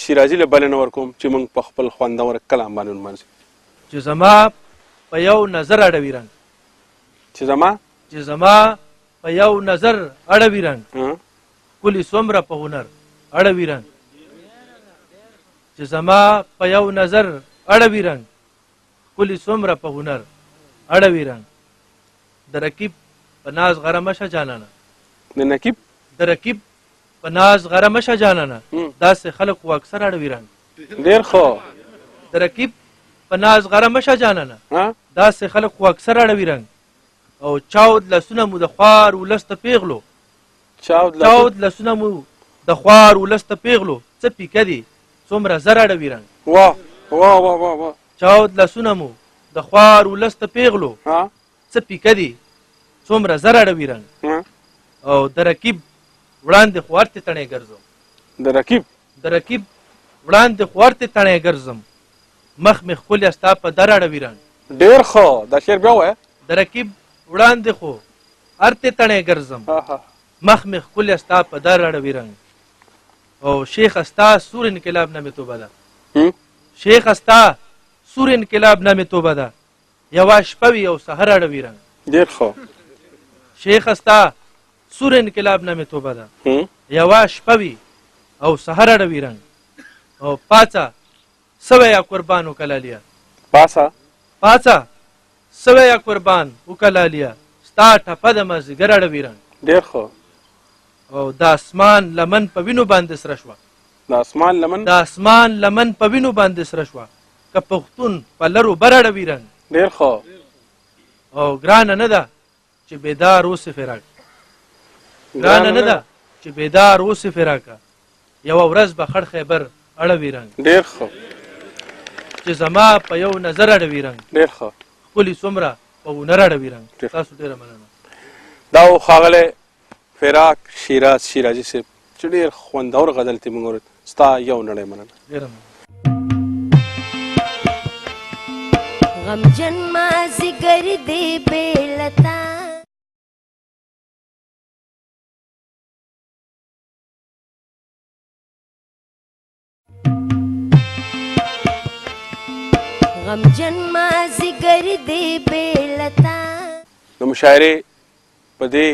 شیرازي له بلنه ورکوم چې موږ په خپل خوندور کلام باندې ونمانځو. چې زما په یو نظر اړوي رنګ چې زما په یو نظر اړوي رنګ کلی څومره په هنر اړوي رنګ چې زما په یو نظر اړوي رنګ کلی څومره په هنر اړوي رنګ د رقیب په ناز غره مشه جانانه د رقیب په ناز غره مشه جانانه داسې خلک خو اکثر اړوي رنګ ډېر ښه د رقیب په ناز غره مشه جانانه داسې خلک خو اکثر اړوي رنګ او چاود لسونه مو د خوار ولس ته پیغلو چاود لسونه مو د خوار ولس ته پیغلو څه پیکه دي څومره زر اړوي رنګ چاود لسونه مو د خوار ولس ته پیغلو څه پیکه دي څومره زر اړوي رنګ او د رقیب وړاندې خو ورتې تڼۍ ګرځم د رقیب وړاندې خو ورتې تڼۍ ګرځم مخ مې ښکلی ستا په در اړوي رنګ ډېر ښه دا شعر بیا ووایه د رقیب وړاندې خو ارتې تڼۍ ګرځم مخ مې ښکلی ستا په در اړوي رنګ او شیخ ستا سور انقلاب نه مې توبه ده شیخ ستا سور انقلاب نه مې توبه ده یوه شپه وي او سحر اړوي رنګ ډېر ښه شیخ ستا سور انقلاب نه مې توبه ده یوه شپه وي او سحر اړوي رنګ او پاڅه سوی یا قربان وکلالیا پاڅه سوی یا قربان وکلالیا ستا ټپه د مازدیګر اړوي رنګ ډېر ښه او د اسمان لمن په وینو باندې سره شوه د اسمان لمن په وینو باندې سره شوه که پښتون په لرو بر اړوي رنګ ډېر ښه او ګرانه نه ده چې بیدار اوسې فراق ګرانه نه ده چې بیدار اوسې فراقه یوه ورځ به خړ خیبر اړوي رنګ ډېر ښه چې زما په یو نظر اړوي رنګ ډېر ښه ښکلي څومره په هنر اړوي رنګ تاسو ډېره مننه دا و ښاغلی فراق شیرازي صاحب چې ډېر خوندور غزل ترې موږ اورېد ستا یو نړۍ مننه ډېره مننه غمجن مازدیګر دی بېلتا غمجن مازدیګر دی بېلتا د مشاعرې په دې